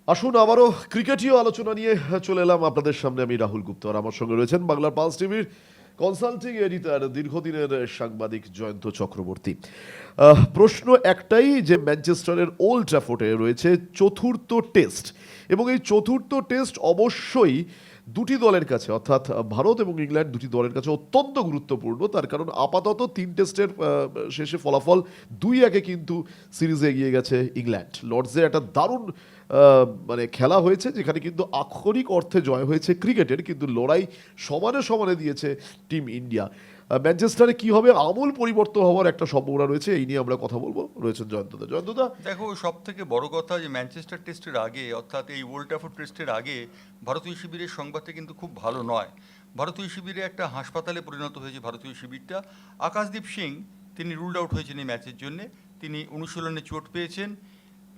আসুন আবারও ক্রিকেটীয় আলোচনা নিয়ে চলে এলাম আপনাদের সামনে। আমি রাহুল গুপ্ত, আর আমার সঙ্গে রয়েছেন বাংলার পালস টিভির কনসাল্টিং এডিটর, দীর্ঘদিনের সাংবাদিক জয়ন্ত চক্রবর্তী। প্রশ্ন একটাই, যে ম্যানচেস্টারের ওল্ড ট্র্যাফোর্ডে রয়েছে চতুর্থ টেস্ট, এবং এই চতুর্থ টেস্ট অবশ্যই দুটি দলের কাছে, অর্থাৎ ভারত এবং ইংল্যান্ড দুটি দলের কাছে অত্যন্ত গুরুত্বপূর্ণ। তার কারণ আপাতত 3 টেস্টের শেষে ফলাফল 2-1 কিন্তু সিরিজে এগিয়ে গেছে ইংল্যান্ড। লর্ডসে একটা দারুণ মানে খেলা হয়েছে, যেখানে কিন্তু আক্ষরিক অর্থে জয় হয়েছে ক্রিকেটের, কিন্তু লড়াই সমানে সমানে দিয়েছে টিম ইন্ডিয়া। ম্যানচেস্টারে কি হবে, আমূল পরিবর্তন হওয়ার একটা সম্ভাবনা রয়েছে, এই নিয়ে আমরা কথা বলবো। রয়েছেন জয়ন্তদা। দেখো, সব থেকে বড় কথা যে ম্যানচেস্টার টেস্টের আগে, অর্থাৎ এই ওল্ড ট্র্যাফোর্ড টেস্টের আগে ভারতীয় শিবিরের সংবাদটা কিন্তু খুব ভালো নয়। ভারতীয় শিবিরে একটা হাসপাতালে পরিণত হয়েছে ভারতীয় শিবিরটা। আকাশদীপ সিং তিনি রুলড আউট হয়েছেন এই ম্যাচের জন্যে। তিনি অনুশীলনে চোট পেয়েছেন।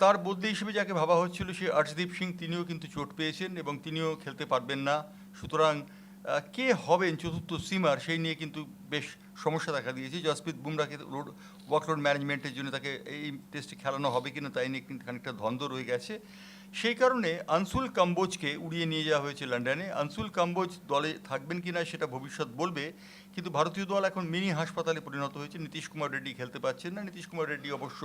তার বদলি হিসেবে যাকে ভাবা হচ্ছিল সে অর্শদীপ সিং, তিনিও কিন্তু চোট পেয়েছেন এবং তিনিও খেলতে পারবেন না। সুতরাং কে হবেন চতুর্থ সিমার, সেই নিয়ে কিন্তু বেশ সমস্যা দেখা দিয়েছে। জসপ্রীত বুমরাকে ওয়ার্কলোড ম্যানেজমেন্টের জন্য তাকে এই টেস্টে খেলানো হবে কিনা তাই নিয়ে কিন্তু খানিকটা দ্বন্দ্ব রয়ে গেছে। সেই কারণে আনসুল কাম্বোজকে উড়িয়ে নিয়ে যাওয়া হয়েছে লন্ডনে। আনসুল কাম্বোজ দলে থাকবেন কিনা সেটা ভবিষ্যৎ বলবে, কিন্তু ভারতীয় দল এখন মিনি হাসপাতালে পরিণত হয়েছে। নীতিশ কুমার রেড্ডি খেলতে পারছেন না। নীতিশ কুমার রেড্ডি অবশ্য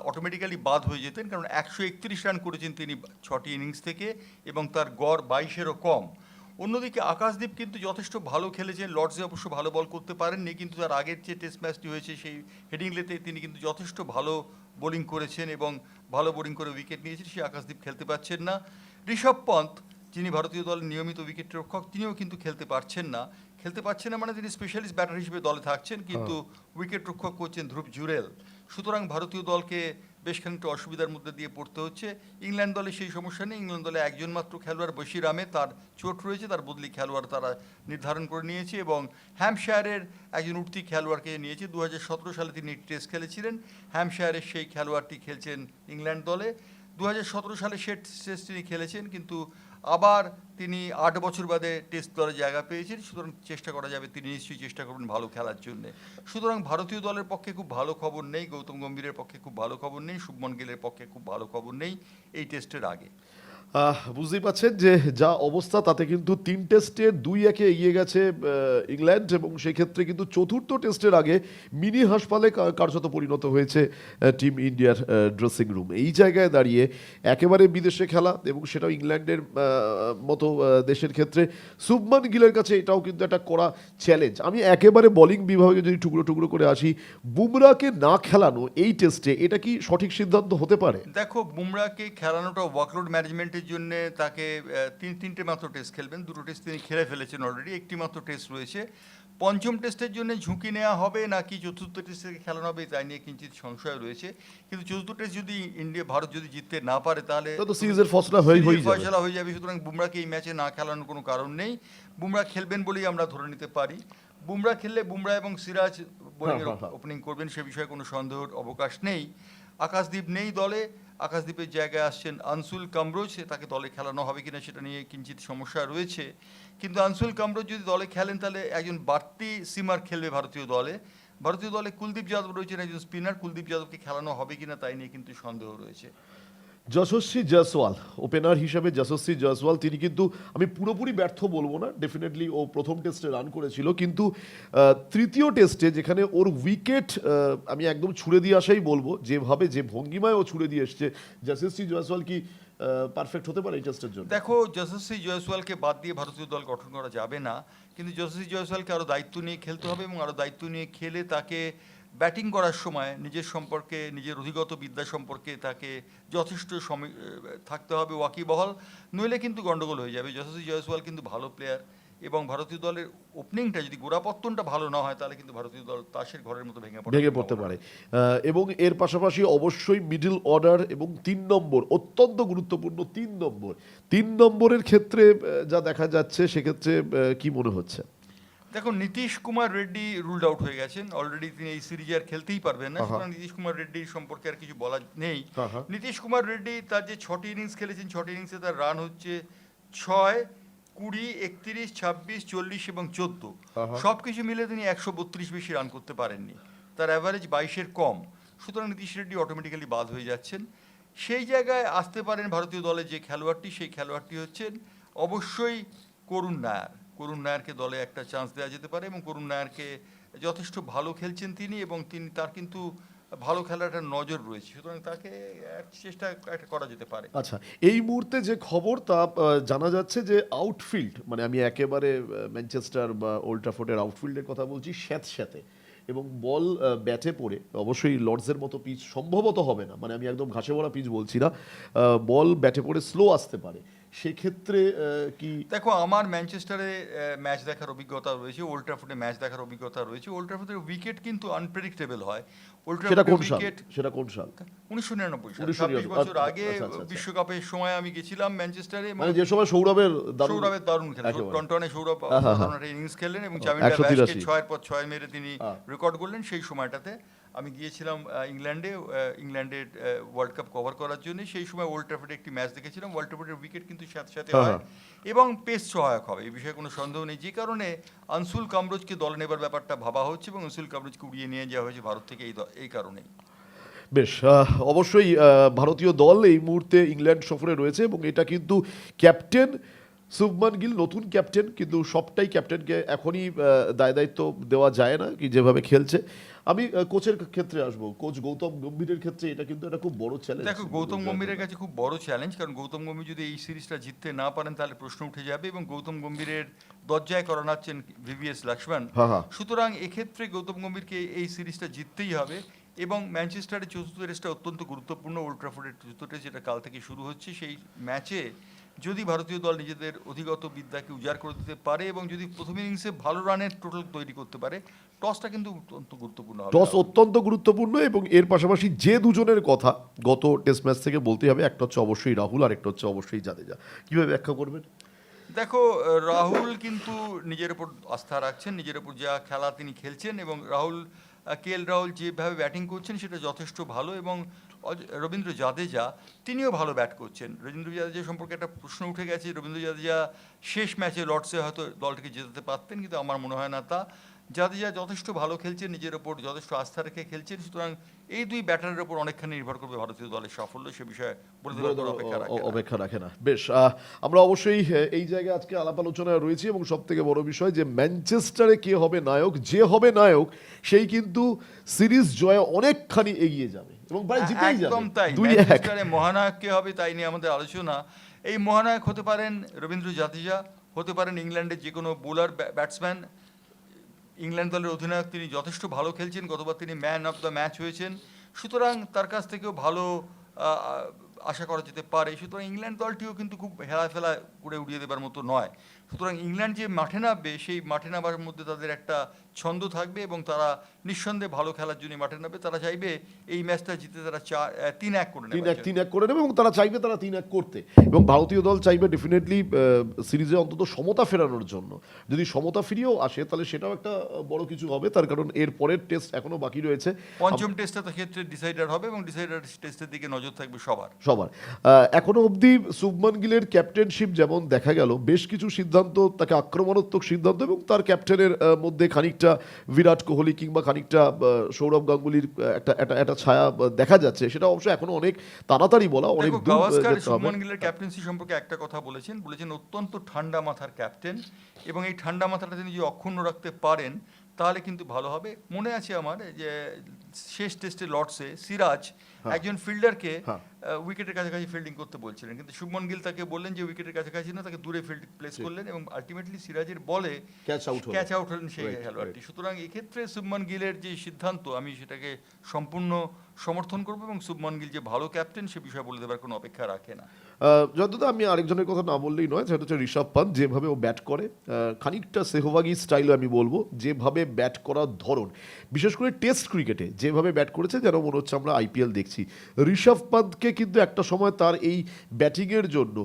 অটোমেটিক্যালি বাদ হয়ে যেতেন, কারণ 131 রান করেছেন তিনি 6টি ইনিংস থেকে, এবং তার গড় 22-এরও কম। অন্যদিকে আকাশদীপ কিন্তু যথেষ্ট ভালো খেলেছেন। লর্ডসে অবশ্য ভালো বল করতে পারেননি, কিন্তু তার আগের যে টেস্ট ম্যাচটি হয়েছে সেই হেডিংলেতে তিনি কিন্তু যথেষ্ট ভালো বোলিং করেছেন এবং ভালো বোলিং করে উইকেট নিয়েছেন। সেই আকাশদীপ খেলতে পারছেন না। ঋষভ পন্থ, যিনি ভারতীয় দলের নিয়মিত উইকেট রক্ষক, তিনিও কিন্তু খেলতে পারছেন না। মানে তিনি স্পেশালিস্ট ব্যাটার হিসেবে দলে থাকছেন, কিন্তু উইকেট রক্ষক করছেন ধ্রুব জুরেল। সুতরাং ভারতীয় দলকে বেশ খানিকটা অসুবিধার মধ্যে দিয়ে পড়তে হচ্ছে। ইংল্যান্ড দলে সেই সমস্যা নেই। ইংল্যান্ড দলে একজন মাত্র খেলোয়াড় বশির আহমেদ, তার চোট রয়েছে, তার বদলি খেলোয়াড় তারা নির্ধারণ করে নিয়েছে, এবং হ্যাম্পশায়ারের একজন উঠতি খেলোয়াড়কে নিয়েছে। 2017 সালে তিনি টেস্ট খেলেছিলেন। হ্যাম্পশায়ারের সেই খেলোয়াড়টি খেলছেন ইংল্যান্ড দলে। 2017 সালে টেস্ট তিনি খেলেছেন, কিন্তু আবার তিনি 8 বছর বাদে টেস্ট দলে জায়গা পেয়েছেন। সুতরাং চেষ্টা করা যাবে, তিনি নিশ্চয়ই চেষ্টা করবেন ভালো খেলার জন্য। সুতরাং ভারতীয় দলের পক্ষে খুব ভালো খবর নেই, গৌতম গম্ভীরের পক্ষে খুব ভালো খবর নেই, শুভমন গিলের পক্ষে খুব ভালো খবর নেই এই টেস্টের আগে। বুঝতেই পাচ্ছেন যে যা অবস্থা, তাতে কিন্তু 3 টেস্টে 2-1 এগিয়ে গেছে ইংল্যান্ড, এবং সেই ক্ষেত্রে কিন্তু চতুর্থ টেস্টের আগে মিনি হাসপাতালে কার্যত পরিণত হয়েছে টিম ইন্ডিয়ার ড্রেসিং রুম। এই জায়গায় দাঁড়িয়ে একেবারে বিদেশে খেলা, এবং সেটাও ইংল্যান্ডের মতো দেশের ক্ষেত্রে শুভমান গিলের কাছে এটাও কিন্তু একটা কড়া চ্যালেঞ্জ। আমি একেবারে বোলিং বিভাগে যদি টুকরো টুকরো করে আসি, বুমরাকে না খেলানো এই টেস্টে, এটা কি সঠিক সিদ্ধান্ত হতে পারে? দেখো, বুমরাকে খেলানোটা ওয়ার্কলোড ম্যানেজমেন্টের জন্য, তাকে তিনটে মাত্র টেস্ট খেলবেন। 2টো টেস্ট তিনি খেলে ফেলেছেন অলরেডি, একটি মাত্র টেস্ট রয়েছে। পঞ্চম টেস্টের জন্য ঝুঁকি নেওয়া হবে নাকি চতুর্থ টেস্টে খেলানো হবে তাই নিয়ে কিঞ্চিত সংশয় রয়েছে। কিন্তু চতুর্থ টেস্ট যদি ভারত যদি জিততে না পারে, তাহলে সিরিজের ফসলা হয়ে যাবে। সুতরাং বুমরাকে এই ম্যাচে না খেলানোর কোনো কারণ নেই। বুমরা খেলবেন বলেই আমরা ধরে নিতে পারি। বুমরা খেললে বুমরা এবং সিরাজ বোলিংয়ের ওপেনিং করবেন, সে বিষয়ে কোনো সন্দেহের অবকাশ নেই। আকাশদীপ নেই দলে। আকাশদীপের জায়গায় আসছেন আনসুল কামরোজ। তাকে দলে খেলানো হবে কিনা সেটা নিয়ে কিঞ্চিত সমস্যা রয়েছে। কিন্তু আনসুল কামরোজ যদি দলে খেলেন, তাহলে একজন বাড়তি সিমার খেলবে ভারতীয় দলে। ভারতীয় দলে কুলদীপ যাদব রয়েছেন, একজন স্পিনার। কুলদীপ যাদবকে খেলানো হবে কিনা তাই নিয়ে কিন্তু সন্দেহ রয়েছে। যশস্বী জয়সওয়াল, ওপেনার হিসেবে যশস্বী জয়সওয়াল, তিনি কিন্তু, আমি পুরোপুরি ব্যর্থ বলবো না, ডেফিনেটলি ও প্রথম টেস্টে রান করেছিল, কিন্তু তৃতীয় টেস্টে যেখানে ওর উইকেট আমি একদম ছুড়ে দিয়ে আসাই বলবো, যেভাবে যে ভঙ্গিমায় ও ছুড়ে দিয়ে এসছে, যশস্বী জয়সওয়াল কি পারফেক্ট হতে পারে এই টেস্টের জন্য? দেখো, যশস্বী জয়সওয়ালকে বাদ দিয়ে ভারতীয় দল গঠন করা যাবে না, কিন্তু যশস্বী জয়সওয়ালকে আরও দায়িত্ব নিয়ে খেলতে হবে, এবং আরও দায়িত্ব নিয়ে খেলে তাকে ব্যাটিং করার সময় নিজের সম্পর্কে, নিজের অধিগত বিদ্যা সম্পর্কে তাকে যথেষ্ট থাকতে হবে, ওয়াকিবহাল। নইলে কিন্তু গন্ডগোল হয়ে যাবে। যশস্বী জয়সওয়াল কিন্তু ভালো প্লেয়ার, এবং ভারতীয় দলের ওপেনিংটা যদি গোড়াপত্তনটা ভালো না হয়, তাহলে কিন্তু ভারতীয় দল তাসের ঘরের মতো ভেঙে পড়তে পারে। এবং এর পাশাপাশি অবশ্যই মিডল অর্ডার এবং 3 নম্বর অত্যন্ত গুরুত্বপূর্ণ। 3 নম্বরের ক্ষেত্রে যা দেখা যাচ্ছে, সেক্ষেত্রে কি মনে হচ্ছে? দেখুন, নীতিশ কুমার রেড্ডি রুলড আউট হয়ে গেছেন অলরেডি। তিনি এই সিরিজে আর খেলতেই পারবেন না। সুতরাং নীতিশ কুমার রেড্ডির সম্পর্কে আর কিছু বলা নেই। নীতিশ কুমার রেড্ডি তার যে 6টি ইনিংস খেলেছেন, 6টি ইনিংসে তার রান হচ্ছে 6, 20, 31, 26, 40 এবং 14। সব কিছু মিলে তিনি 132 বেশি রান করতে পারেননি। তার অ্যাভারেজ 22-এর কম। সুতরাং নীতিশ রেড্ডি অটোমেটিক্যালি বাদ হয়ে যাচ্ছেন। সেই জায়গায় আসতে পারেন ভারতীয় দলের যে খেলোয়াড়টি, সেই খেলোয়াড়টি হচ্ছেন অবশ্যই করুণ নায়ার। করুণ নায়ারকে দলে একটা চান্স দেওয়া যেতে পারে, এবং করুণ নায়ারকে যথেষ্ট ভালো খেলছেন তিনি, এবং তার কিন্তু ভালো খেলার একটা নজর রয়েছে, সুতরাং তাকে চেষ্টা একটা করা যেতে পারে। আচ্ছা, এই মুহূর্তে যে খবর তা জানা যাচ্ছে যে আউটফিল্ড, মানে আমি একেবারে ম্যানচেস্টার বা ওল্ড ট্রাফোর্ডের আউটফিল্ডের কথা বলছি, স্যাঁতস্যাঁতে, এবং বল ব্যাটে পড়ে, অবশ্যই লর্ডসের মতো পিচ সম্ভবত হবে না, মানে আমি একদম ঘাসে ভরা পিচ বলছি না, বল ব্যাটে পড়ে স্লো আসতে পারে, সেক্ষেত্রে কি? দেখো, আমার ম্যানচেস্টারে ম্যাচ দেখার অভিজ্ঞতা রয়েছে, ওল্ড ট্রাফোর্ডে ম্যাচ দেখার অভিজ্ঞতা রয়েছে। ওল্ড ট্রাফোর্ডের উইকেট কিন্তু আনপ্রেডিক্টেবল হয়। ওল্ড সেটা কোন ট্রাফোর্ডের সাল? উইকেট সেটা কোন সাল? 1999 সাল, 1999 26 বছর আচ্ছা, আগে আচ্ছা, আচ্ছা। বিশ্বকাপের সময় আমি গেছিলাম ম্যানচেস্টারে, এবং মানে যে সময় সৌরভের দারুণ খেলেন। একেবারে। টন্টনে সৌরভ আহা, দারুণ একটা ইনিংস খেললেন, এবং চামিন্ডা 183 ব্যাসকে 6-এর পর 6 মেরে তিনি হ্যাঁ। রেকর্ড করলেন। সেই সময়টাতে আমি গিয়েছিলাম ইংল্যান্ডের ওয়ার্ল্ড কাপ কভার করার জন্য। সেই সময় ওল্ড ট্রাফোর্ডে একটি ম্যাচ দেখেছিলাম। ওল্ড ট্রাফোর্ডের উইকেট কিন্তু সাথে সাথে হ্যাঁ, হয়, এবং পেস সহায়ক হবে, এই বিষয়ে কোনো সন্দেহ নেই। যে কারণে আনসুল কামরোজকে দলে নেবার ব্যাপারটা ভাবা হচ্ছে, এবং আনসুল কামরোজকে উড়িয়ে নিয়ে যাওয়া হয়েছে ভারত থেকে এই কারণেই। বেশ, অবশ্যই ভারতীয় দল এই মুহূর্তে ইংল্যান্ড সফরে রয়েছে, এবং এটা কিন্তু ক্যাপ্টেন শুভমান গিল নতুন ক্যাপ্টেন, কিন্তু সবটাই ক্যাপ্টেনকে এখনই দায় দায়িত্ব দেওয়া যায় না, কি যেভাবে খেলছে। আমি কোচের ক্ষেত্রে আসবো, কোচ গৌতম গম্ভীরের ক্ষেত্রে এটা কিন্তু একটা খুব বড় চ্যালেঞ্জ। দেখো, গৌতম গম্ভীরের কাছে খুব বড় চ্যালেঞ্জ, কারণ গৌতম গম্ভীর যদি এই সিরিজটা জিততে না পারেন তাহলে প্রশ্ন উঠে যাবে, এবং গৌতম গম্ভীরের দরজায় করানাচ্ছেন ভিভিএস লক্ষ্মণ। হ্যাঁ, হ্যাঁ। সুতরাং এক্ষেত্রে গৌতম গম্ভীরকে এই সিরিজটা জিততেই হবে, এবং ম্যানচেস্টারের চতুর্থ টেস্টটা অত্যন্ত গুরুত্বপূর্ণ। ওল্ড ট্রাফোর্ডের চতুর্থ টেস্ট যেটা কাল থেকে শুরু হচ্ছে, সেই ম্যাচে যদি ভারতীয় দল নিজেদের অধিগত বিদ্যাকে উজাড় করে দিতে পারে, এবং যদি প্রথম ইনিংসে ভালো রানের টোটাল তৈরি করতে পারে, টসটা কিন্তু অত্যন্ত গুরুত্বপূর্ণ হবে। টস অত্যন্ত গুরুত্বপূর্ণ, এবং এর পাশাপাশি যে দুজনের কথা গত টেস্ট ম্যাচ থেকে বলতে হবে, একটা হচ্ছে অবশ্যই রাহুল, আর একটা হচ্ছে অবশ্যই জাদেজা। কিভাবে ব্যাখ্যা করবেন? দেখো, রাহুল কিন্তু নিজের উপর আস্থা রাখছেন, নিজের উপর যা খেলা তিনি খেলছেন, এবং রাহুল যেভাবে ব্যাটিং করছেন সেটা যথেষ্ট ভালো, এবং রবীন্দ্র জাদেজা তিনিও ভালো ব্যাট করছেন। রবীন্দ্র জাদেজা সম্পর্কে একটা প্রশ্ন উঠে গেছে, রবীন্দ্র জাদেজা শেষ ম্যাচে লর্ডসে হয়তো দলটিকে জেতাতে পারতেন, কিন্তু আমার মনে হয় না তা। জাদেজা যথেষ্ট ভালো খেলছেন, নিজের ওপর যথেষ্ট আস্থা রেখে খেলছেন, সুতরাং এই দুই ব্যাটারের ওপর অনেকখানি নির্ভর করবে ভারতীয় দলের সাফল্য, সে বিষয়ে বলে দেওয়ার কোনো অপেক্ষা রাখে না। বেশ, আমরা অবশ্যই এই জায়গায় আজকে আলাপ আলোচনায় রয়েছি, এবং সব থেকে বড় বিষয় যে ম্যানচেস্টারে কে হবে নায়ক, যে হবে নায়ক সেই কিন্তু সিরিজ জয়ে অনেকখানি এগিয়ে যাবে, এবং প্রায় জিতেই যাবে। একদম তাই। 2-1 ম্যানচেস্টারে মহানায়ক কে হবে তাই নিয়ে আমাদের আলোচনা। এই মহানায়ক হতে পারেন রবীন্দ্র জাদেজা, হতে পারেন ইংল্যান্ডের যে কোনো বোলার ব্যাটসম্যান। ইংল্যান্ড দলের অধিনায়ক, তিনি যথেষ্ট ভালো খেলছেন, গতবার তিনি ম্যান অফ দ্য ম্যাচ হয়েছেন, সুতরাং তার কাছ থেকেও ভালো আশা করা যেতে পারে। সুতরাং ইংল্যান্ড দলটিও কিন্তু খুব হেলাফেলা করে উড়িয়ে দেবার মতো নয়। সুতরাং ইংল্যান্ড যে মাঠে নামবে, সেই মাঠে নামার মধ্যে তাদের একটা ছন্দ থাকবে, এবং তারা নিঃসন্দেহে ভালো খেলার জন্য মাঠে নামবে। তারা চাইবে এই ম্যাচটা জিতে তারা 3-1 করে নেবে, 3-1 করে নেবে, এবং তারা চাইবে তারা 3-1 করতে, এবং ভারতীয় দল চাইবে ডেফিনেটলি সিরিজে অন্তত সমতা ফেরানোর জন্য। যদি সমতা ফিরিয়েও আসে তাহলে সেটাও একটা বড় কিছু হবে, তার কারণ এর পরের টেস্ট এখনো বাকি রয়েছে। পঞ্চম টেস্টটা ক্ষেত্রে ডিসাইডার হবে, এবং ডিসাইডার টেস্টের দিকে নজর থাকবে সবার। এখনো অবধি শুভমান গিলের ক্যাপ্টেনশিপ যেমন দেখা গেল, বেশ কিছু সিদ্ধান্ত, তাকে আক্রমণাত্মক সিদ্ধান্ত, এবং তার ক্যাপ্টেনের মধ্যে খানিকটা বিরাট কোহলি কিংবা খানিকটা সৌরভ গাঙ্গুলির একটা ছায়া দেখা যাচ্ছে। সেটা অবশ্য এখনো অনেক তাড়াতাড়ি বলা, অনেক দেখো, দূর গাভাস্কার যেতে হবে। শুভমান গিলের ক্যাপ্টেন্সি সম্পর্কে একটা কথা বলেছেন অত্যন্ত ঠান্ডা মাথার ক্যাপ্টেন, এবং এই ঠান্ডা মাথাটা তিনি যদি অক্ষুণ্ণ রাখতে পারেন তাহলে কিন্তু ভালো হবে। মনে আছে আমার যে শেষ টেস্টে লর্ডসে সিরাজ একজন ফিল্ডারকে উইকেটের কাছাকাছি ফিল্ডিং করতে বলছিলেন, কিন্তু শুভমান গিল তাকে বললেন যে উইকেটের কাছাকাছি না, তাকে দূরে ফিল্ড প্লেস করলেন, এবং আলটিমেটলি সিরাজের বলে ক্যাচ আউট হলেন সেই খেলোয়াড়টি। সুতরাং এক্ষেত্রে শুভমান গিলের যে সিদ্ধান্ত, আমি সেটাকে সম্পূর্ণ সমর্থন করবো, এবং শুভমান গিল যে ভালো ক্যাপ্টেন সে বিষয়ে বলে দেবার কোনো অপেক্ষা রাখে না। যতটা আমি আরেকজনের কথা না বললেই নয়, সেটা হচ্ছে ঋষভ পান্ত। যেভাবে ও ব্যাট করে, খানিকটা সেহবাগি স্টাইলে আমি বলবো, যেভাবে ব্যাট করার ধরন, বিশেষ করে টেস্ট ক্রিকেটে যেভাবে ব্যাট করেছে, যেন মনে হচ্ছে আমরা আইপিএল দেখছি। ঋষভ পান্তকে কিন্তু একটা সময় তার এই ব্যাটিংয়ের জন্য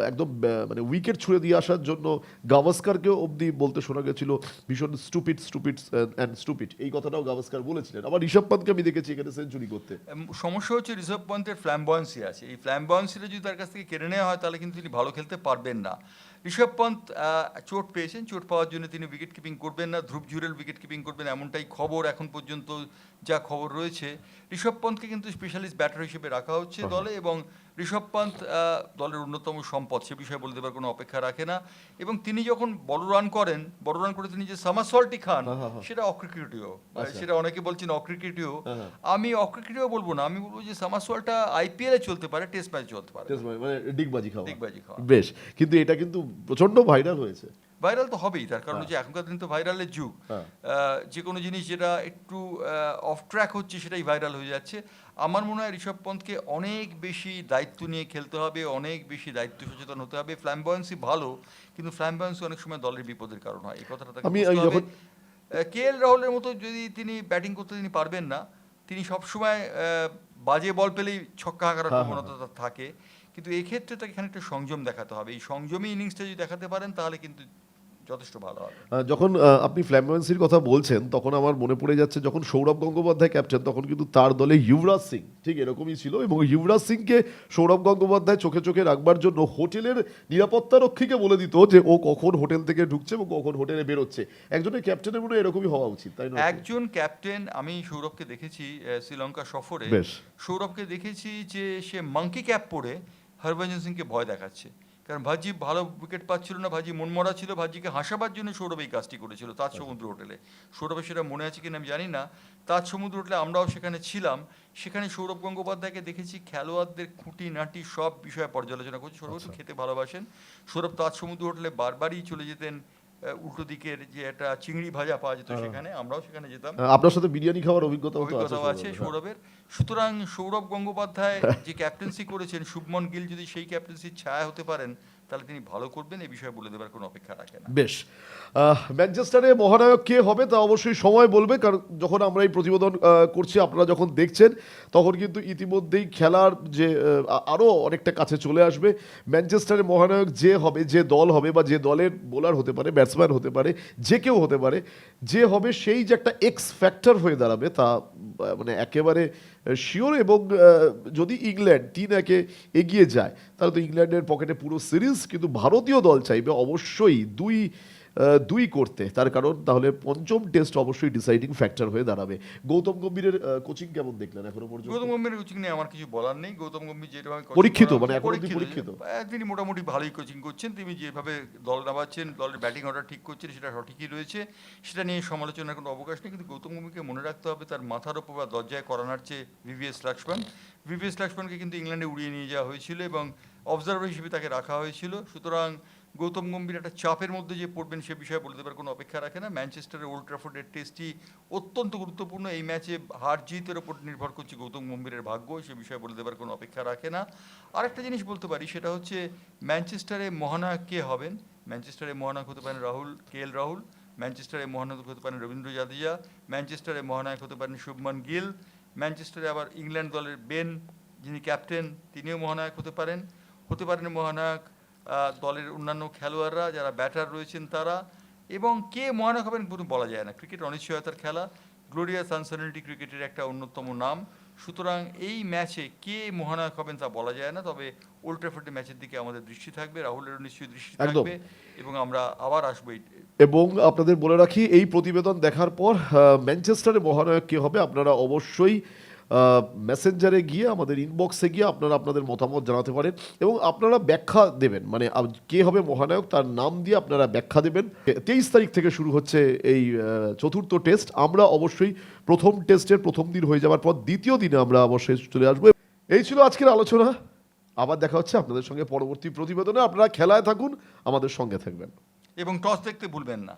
একদম মানে উইকেট ছুঁড়ে দিয়ে আসার জন্য গাভাস্কারকেও অবধি বলতে শোনা গেছিল ভীষণ স্টুপিড, এই কথাটাও গাভাস্কার বলেছিলেন। আবার ঋষভ পান্তকে আমি দেখেছি এখানে সেঞ্চুরি করতে। সমস্যা হচ্ছে ঋষভ পান্তের ফ্ল্যামবয়েন্সি আছে, এই ফ্ল্যামবয়েন্সিটা যদি তার কাছ থেকে কেড়ে নেওয়া হয় তাহলে কিন্তু তিনি ভালো খেলতে পারবেন না। ঋষভ পন্থ চোট পেয়েছেন, চোট পাওয়ার জন্য তিনি উইকেট কিপিং করবেন না, ধ্রুব জুরেল উইকেট কিপিং করবেন এমনটাই খবর এখন পর্যন্ত যা খবর রয়েছে। ঋষভ পন্থকে কিন্তু স্পেশালিস্ট ব্যাটার হিসেবে রাখা হচ্ছে দলে, এবং ঋষভ পন্থ দলের অন্যতম সম্পদ, সে বিষয়ে বলে দেবার কোনো অপেক্ষা রাখে না। এবং তিনি যখন বড় রান করে তিনি যে সামারসল্টটি খান সেটা অক্রিকেটীয়, সেটা অনেকে বলছেন অক্রিকেটীয়, আমি অক্রিকেটীয় বলবো না, আমি বলবো যে সামারসল্টটা আইপিএল এ চলতে পারে, টেস্ট ম্যাচ চলতে পারে, মানে ডিগবাজি খাওয়া। খাওয়া। বেশ, কিন্তু এটা কিন্তু প্রচন্ড ভাইরাল হয়েছে। ভাইরাল তো হবেই, তার কারণ হচ্ছে এখনকার দিন তো ভাইরালের যুগ। যে কোনো জিনিস যেটা একটু অফ ট্র্যাক হচ্ছে সেটাই ভাইরাল হয়ে যাচ্ছে। আমার মনে হয় ঋষভ পন্থকে অনেক বেশি দায়িত্ব নিয়ে খেলতে হবে, অনেক বেশি দায়িত্ব সচেতন হতে হবে। ফ্ল্যামবয়েন্সি ভালো, কিন্তু ফ্ল্যামবয়েন্সি অনেক সময় দলের বিপদের কারণ হয়, এই কথাটা তাকে বুঝতে হবে। কেএল রাহুলের মতো যদি তিনি ব্যাটিং করতে তিনি পারবেন না, তিনি সবসময় বাজে বল পেলেই ছক্কা হাঁকার প্রবণতা থাকে, কিন্তু এই ক্ষেত্রে তাকে খানিকটা সংযম দেখাতে হবে। এই সংযমী ইনিংসটা যদি দেখাতে পারেন তাহলে কিন্তু যথেষ্ট ভালো হবে। যখন আপনি ফ্ল্যামবয়েন্সির কথা বলছেন তখন আমার মনে পড়ে যাচ্ছে যখন সৌরভ গঙ্গোপাধ্যায় ক্যাপ্টেন তখন কিন্তু তার দলে যুবরাজ সিং ঠিক এরকমই ছিল, এবং যুবরাজ সিংকে সৌরভ গঙ্গোপাধ্যায় চোখে চোখে রাখবার জন্য হোটেলের নিরাপত্তা রক্ষীকে বলে দিত যে ও কখন হোটেল থেকে ঢুকছে এবং কখন হোটেলে বেরোচ্ছে। একজনের ক্যাপ্টেনের মনে হয় এরকমই হওয়া উচিত, তাই না? একজন ক্যাপ্টেন, আমি সৌরভকে দেখেছি শ্রীলঙ্কা সফরে, সৌরভকে দেখেছি যে সে মাঙ্কি ক্যাপ পরে হরভঞ্জন সিংকে ভয় দেখাচ্ছে, কারণ ভাজি ভালো উইকেট পাচ্ছিল না, ভাজি মনমরা ছিল, ভাজিকে হাসাবার জন্য সৌরভ এই কাজটি করেছিল তাজ সমুদ্র হোটেলে। সৌরভের সেটা মনে আছে কিনা আমি জানি না। তাজ সমুদ্র হোটেলে আমরাও সেখানে ছিলাম, সেখানে সৌরভ গঙ্গোপাধ্যায়কে দেখেছি খেলোয়াড়দের খুঁটি নাটি সব বিষয়ে পর্যালোচনা করছে। সৌরভ একটু খেতে ভালোবাসেন, সৌরভ তাজ সমুদ্র হোটেলে বারবারই চলে যেতেন উল্টো দিকের যে একটা চিংড়ি ভাজা পাওয়া যেত সেখানে, আমরাও সেখানে যেতাম। আপনার সাথে বিরিয়ানি খাওয়ার অভিজ্ঞতাও আছে সৌরভের। সুতরাং সৌরভ গঙ্গোপাধ্যায় যে ক্যাপ্টেন্সি করেছেন, শুভমন গিল যদি সেই ক্যাপ্টেন্সির ছায়া হতে পারেন তাহলে তিনি ভালো করবেন, এই বিষয়ে বলে দেবার কোনো অপেক্ষা রাখে না। বেশ, ম্যানচেস্টারে মহানায়ক কে হবে তা অবশ্যই সময় বলবে, কারণ যখন আমরা এই প্রতিবেদন করছি আপনারা যখন দেখছেন তখন কিন্তু ইতিমধ্যেই খেলার যে আরও অনেকটা কাছে চলে আসবে। ম্যানচেস্টারে মহানায়ক যে হবে, যে দল হবে বা যে দলের বোলার হতে পারে, ব্যাটসম্যান হতে পারে, যে কেউ হতে পারে, যে হবে সেই যে একটা এক্স ফ্যাক্টর হয়ে দাঁড়াবে তা মানে একেবারে শিওর। এবং যদি ইংল্যান্ড 3-1 এগিয়ে যায় তাহলে তো ইংল্যান্ডের পকেটে পুরো সিরিজ, কিন্তু ভারতীয় দল চাইবে অবশ্যই 2 করতে, তার কারণ তাহলে পঞ্চম টেস্ট অবশ্যই ডিসাইডিং ফ্যাক্টর হয়ে দাঁড়াবে। গৌতম গম্ভীরের কোচিং কেমন দেখলেন এখনো পর্যন্ত? গৌতম গম্ভীরের কোচিং নিয়ে আমার কিছু বলার নেই। গৌতম গম্ভীর যেভাবে পরীক্ষিত, মানে এখন অবধি পরীক্ষিত, তিনি মোটামুটি ভালোই কোচিং করছেন। তিনি যেভাবে দল নামাচ্ছেন, দলের ব্যাটিং অর্ডার ঠিক করছেন, সেটা সঠিকই রয়েছে, সেটা নিয়ে সমালোচনার কোনো অবকাশ নেই। কিন্তু গৌতম গম্ভীরকে মনে রাখতে হবে তার মাথার ওপর বা দরজায় করানোর চেয়ে ভিভিএস লক্ষ্মণকে কিন্তু ইংল্যান্ডে উড়িয়ে নিয়ে যাওয়া হয়েছিল এবং অবজারভার হিসেবে তাকে রাখা হয়েছিল। সুতরাং গৌতম গম্ভীর একটা চাপের মধ্যে যে পড়বেন সে বিষয়ে বলে দেবার কোনো অপেক্ষা রাখে না। ম্যানচেস্টারের ওল্ড ট্রাফোর্ডের টেস্টটি অত্যন্ত গুরুত্বপূর্ণ, এই ম্যাচে হার জিতের ওপর নির্ভর করছে গৌতম গম্ভীরের ভাগ্য, সে বিষয়ে বলে দেবার কোনো অপেক্ষা রাখে না। আরেকটা জিনিস বলতে পারি, সেটা হচ্ছে ম্যানচেস্টারে মহানায়ক কে হবেন। ম্যানচেস্টারে মহানায়ক হতে পারেন কেএল রাহুল, ম্যানচেস্টারে মহানায়ক হতে পারেন রবীন্দ্র জাদেজা, ম্যানচেস্টারে মহানায়ক হতে পারেন শুভমন গিল, ম্যানচেস্টারে আবার ইংল্যান্ড দলের বেন যিনি ক্যাপ্টেন তিনিও মহানায়ক হতে পারেন মহানায়ক দলের অন্যান্য খেলোয়াড়রা যারা ব্যাটার রয়েছেন তারা, এবং কে মহানায়ক হবেন পুরো বলা যায় না। ক্রিকেট অনিশ্চয়তার খেলা, গ্লোরিয়াস আনসার্টেনিটি ক্রিকেটের একটা অন্যতম নাম। সুতরাং এই ম্যাচে কে মহানায়ক হবেন তা বলা যায় না, তবে ওল্ড ট্রাফোর্ডের ম্যাচের দিকে আমাদের দৃষ্টি থাকবে, রাহুলেরও নিশ্চয়ই দৃষ্টি থাকবে, এবং আমরা আবার আসবো। এবং আপনাদের বলে রাখি, এই প্রতিবেদন দেখার পর ম্যানচেস্টারে মহানায়ক কে হবে আপনারা অবশ্যই মেসেঞ্জারে গিয়ে আমাদের ইনবক্সে গিয়ে আপনারা আপনাদের মতামত জানাতে পারেন এবং আপনারা ব্যাখ্যা দেবেন, মানে কে হবে মহানায়ক তার নাম দিয়ে আপনারা ব্যাখ্যা দেবেন। 23 তারিখ থেকে শুরু হচ্ছে এই চতুর্থ টেস্ট। আমরা অবশ্যই প্রথম টেস্টের প্রথম দিন হয়ে যাওয়ার পর দ্বিতীয় দিনে আমরা অবশ্যই চলে আসবো। এই ছিল আজকের আলোচনা, আবার দেখা হচ্ছে আপনাদের সঙ্গে পরবর্তী প্রতিবেদনে। আপনারা খেলায় থাকুন, আমাদের সঙ্গে থাকবেন এবং টস দেখতে ভুলবেন না।